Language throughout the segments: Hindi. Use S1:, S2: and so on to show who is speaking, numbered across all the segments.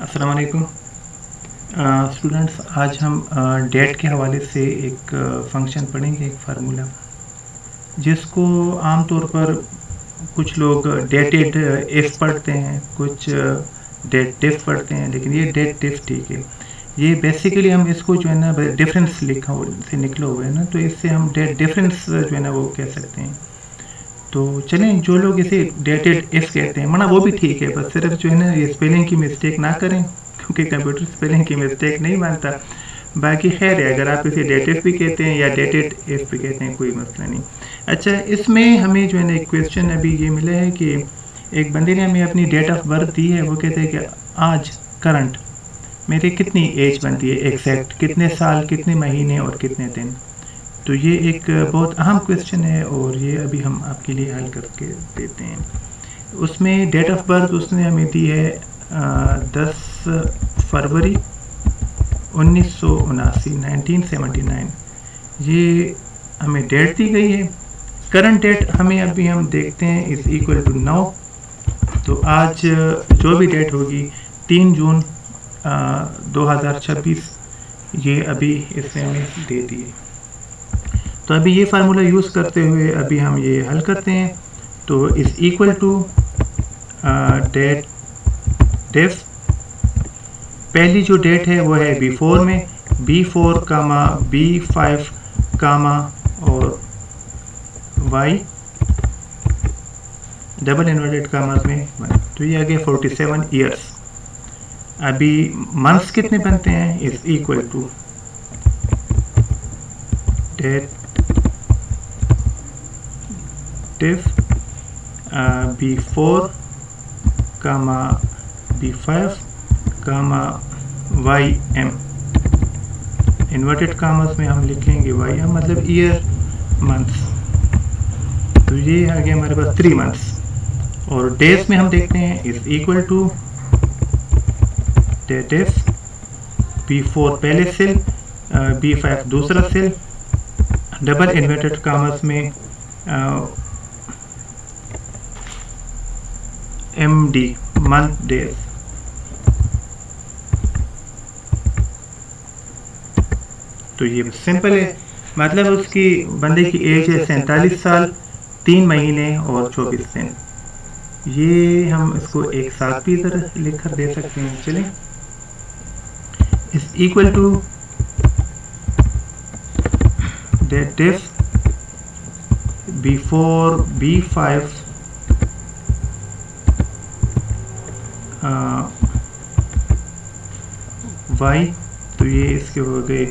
S1: अस्सलाम वालेकुम स्टूडेंट्स। आज हम डेट के हवाले से एक फंक्शन पढ़ेंगे, एक फार्मूला जिसको आम तौर पर कुछ लोग डेटेड इफ़ पढ़ते हैं, कुछ डेट डिफ पढ़ते हैं, लेकिन ये डेट डिफ ठीक है। ये बेसिकली हम इसको जो है ना डिफरेंस लिखा से निकला हुआ है ना, तो इससे हम डेट डिफरेंस जो है ना वो कह सकते हैं। तो चलें, जो लोग इसे डेटेड इफ़ कहते हैं मना वो भी ठीक है, बस सिर्फ जो है ना ये स्पेलिंग की मिस्टेक ना करें, क्योंकि कंप्यूटर स्पेलिंग की मिस्टेक नहीं मानता। बाकी खैर है, अगर आप इसे डेट इफ़ भी कहते हैं या डेटेड इफ़ भी कहते हैं, कोई मसला नहीं। अच्छा, इसमें हमें जो है ना एक क्वेश्चन अभी ये मिला है कि एक बंदे ने हमें अपनी डेट ऑफ बर्थ दी है। वो कहते हैं कि आज करंट मेरे कितनी एज बनती है, एग्जैक्ट कितने साल, कितने महीने और कितने दिन। तो ये एक बहुत अहम क्वेश्चन है और ये अभी हम आपके लिए हल करके देते हैं। उसमें डेट ऑफ बर्थ उसने हमें दी है 10 फरवरी 1979, 1979। ये हमें डेट दी गई है। करंट डेट हमें अभी हम देखते हैं इज़ इक्वल टू 9। तो आज जो भी डेट होगी 3 जून 2026, ये अभी इसने हमें दे दी है। तो अभी ये फार्मूला यूज़ करते हुए अभी हम ये हल करते हैं। तो is equal to date diff, पहली जो डेट है वो है B4 में, B4 कामा B5 कामा और Y डबल इन्वर्टेड कामास में 1। तो ये आ गया 47 ईयर्स। अभी मंथ्स कितने बनते हैं is equal to date diff B4 comma B5 comma YM, inverted commas में हम लिख लेंगे YM, मतलब ईयर मंथ्स। तो ये आ गया हमारे पास 3 मंथ्स। और डेज में हम देखते हैं is equal to date if B4 पहले सेल, B5 दूसरा सेल, डबल इन्वर्टेड कामर्स में MD मंथ डेज। तो ये सिंपल है, मतलब उसकी बंदे की एज है 47 साल 3 महीने और 24 दिन। ये हम इसको एक साथ भी इधर लिख कर दे सकते हैं। चलें, is equal to date diff B4 B5 Y। तो ये इसके हो गए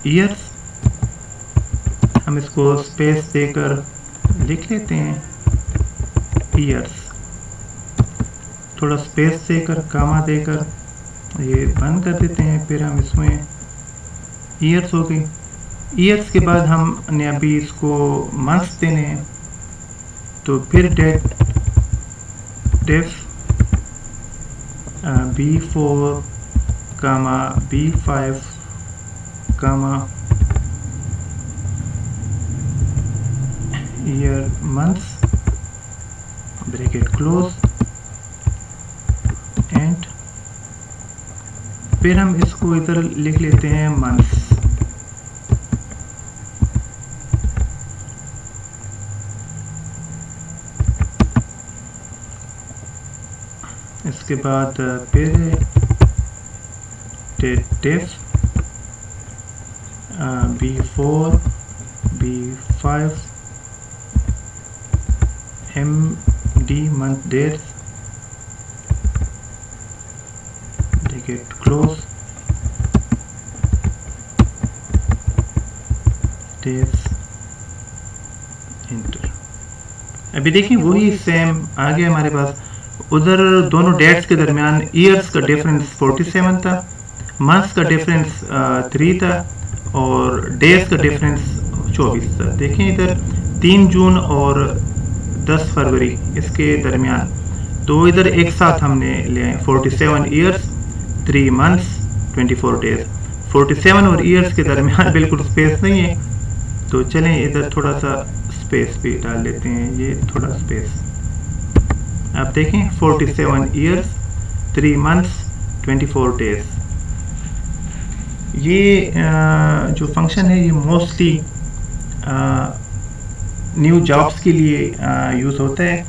S1: ईयर्स। हम इसको स्पेस देकर लिख लेते हैं ईयर्स, थोड़ा स्पेस देकर कामा देकर ये बंद कर देते हैं। फिर हम इसमें ईयर्स हो गई। ईयर्स के बाद हमने अभी इसको मंथ्स देने हैं। तो फिर date diff B4 comma B5 comma year months bracket close and फिर हम इसको इधर लिख लेते हैं मंथ्स। इसके बाद फिर date diff B4 B5 MD month days bracket close days enter. अभी देखिए वही सेम आ गया हमारे पास। उधर दोनों डेट्स के दरमियान ईयर्स का डिफरेंस 47 था, मंथ्स का डिफरेंस 3 था और डेज का डिफरेंस 24 था। देखें इधर 3 जून और 10 फरवरी इसके दरमियान, तो इधर एक साथ हमने ले आए 47 ईयर्स 3 मंथ्स 24 डेज। 47 और ईयर्स के दरमियान बिल्कुल स्पेस नहीं है, तो चलें इधर थोड़ा सा स्पेस भी डाल लेते हैं। ये थोड़ा स्पेस आप देखें 47 ईयर्स 3 मंथ्स 24 डेज। ये जो फंक्शन है ये मोस्टली न्यू जॉब्स के लिए यूज़ होता है,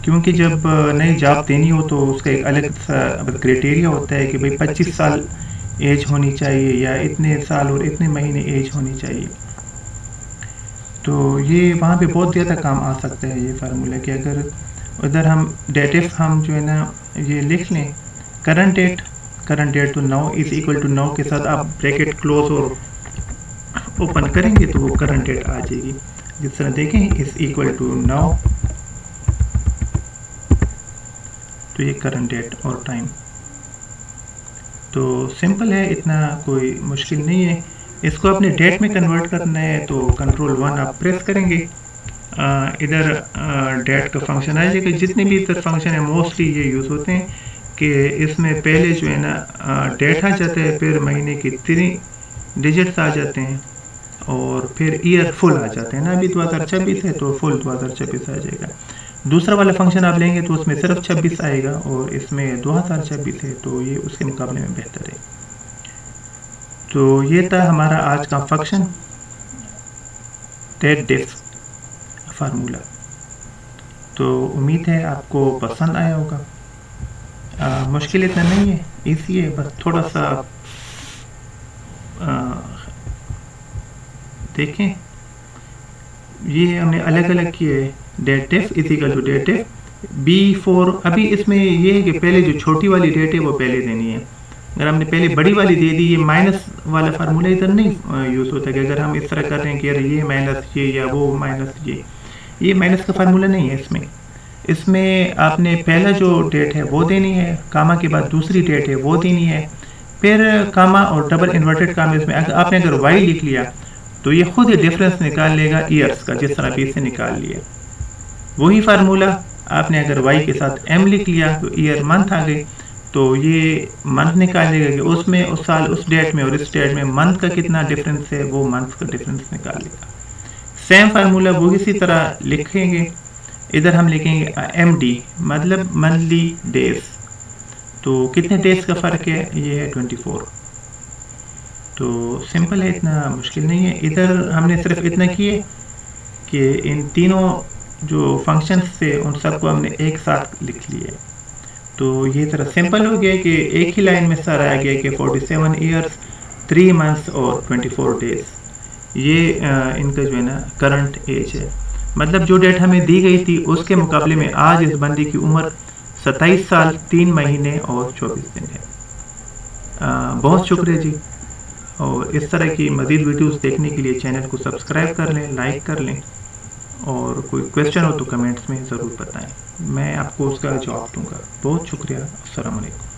S1: क्योंकि जब नई जॉब देनी हो तो उसका एक अलग सा क्राइटेरिया होता है कि भाई 25 साल एज होनी चाहिए या इतने साल और इतने महीने एज होनी चाहिए। तो ये वहाँ पे बहुत ज़्यादा काम आ सकता है ये फार्मूला कि अगर उधर हम डेट इफ हम जो है ना ये लिख लें करंट डेट तो now is equal to now के साथ आप ब्रैकेट क्लोज और ओपन करेंगे तो वो करंट डेट आ जाएगी। जिस तरह देखें इज इक्वल टू नाउ, तो ये करंट डेट और टाइम। तो सिंपल है, इतना कोई मुश्किल नहीं है। इसको अपने डेट में कन्वर्ट करना है तो कंट्रोल 1 आप प्रेस करेंगे, इधर डेट का फंक्शन आ जाएगा। जितने भी इधर फंक्शन है मोस्टली ये यूज़ होते हैं कि इसमें पहले जो है ना डेट आ जाता है, फिर महीने की 3 डिजिट्स आ जाते हैं और फिर ईयर फुल आ जाते हैं ना। अभी 2026 है तो फुल 2026 आ जाएगा। दूसरा वाला फंक्शन आप लेंगे तो उसमें सिर्फ 26 आएगा और इसमें 2026 है, तो ये उसके मुकाबले में बेहतर है। तो ये था हमारा आज का फंक्शन डेट डिफ फार्मूला। तो उम्मीद है आपको पसंद आया होगा। मुश्किल इतना नहीं है, इजी है, बस थोड़ा सा देखें। ये हमने अलग अलग किए, date diff is equal to date diff B4। अभी इसमें ये है कि पहले जो छोटी वाली डेट है वो पहले देनी है। अगर हमने पहले बड़ी वाली दे दी, ये माइनस वाला फार्मूला इधर नहीं यूज़ होता कि अगर हम इस तरह कर रहे हैं कि यार ये माइनस ये या वो माइनस ये माइनस का फार्मूला नहीं है इसमें। इसमें आपने पहला जो डेट है वो देनी है, कामा के बाद दूसरी डेट है वो देनी है, फिर कामा और डबल इन्वर्टेड कामा। इसमें आपने अगर y लिख लिया तो ये खुद ही डिफरेंस निकाल लेगा ईयर्स का, जिस तरह अभी से निकाल लिया। वही फार्मूला आपने अगर y के साथ m लिख लिया तो ईयर मंथ आ गए, तो ये मंथ निकालेगा कि उसमें उस साल उस डेट में और इस डेट में मंथ का कितना डिफरेंस है, वो मंथ का डिफरेंस निकालेगा। सेम फार्मूला वो इसी तरह लिखेंगे। इधर हम लिखेंगे MD मतलब मंथली डेज। तो कितने डेज का फ़र्क है, ये है 24। तो सिंपल है, इतना मुश्किल नहीं है। इधर हमने सिर्फ इतना किए कि इन तीनों जो फंक्शंस थे उन सबको हमने एक साथ लिख लिए। तो ये तरह सिंपल हो गया कि एक ही लाइन में सारा आ गया कि 47 ईयर्स 3 मंथ्स और 24 डेज। ये इनका जो है ना करंट एज है। मतलब जो डेट हमें दी गई थी उसके मुकाबले में आज इस बंदी की उम्र 27 साल 3 महीने और 24 दिन है। बहुत शुक्रिया जी। और इस तरह की मज़ीद वीडियोस देखने के लिए चैनल को सब्सक्राइब कर लें, लाइक कर लें, और कोई क्वेश्चन हो तो कमेंट्स में ज़रूर बताएं, मैं आपको उसका जवाब दूंगा। बहुत शुक्रिया। अस्सलाम वालेकुम।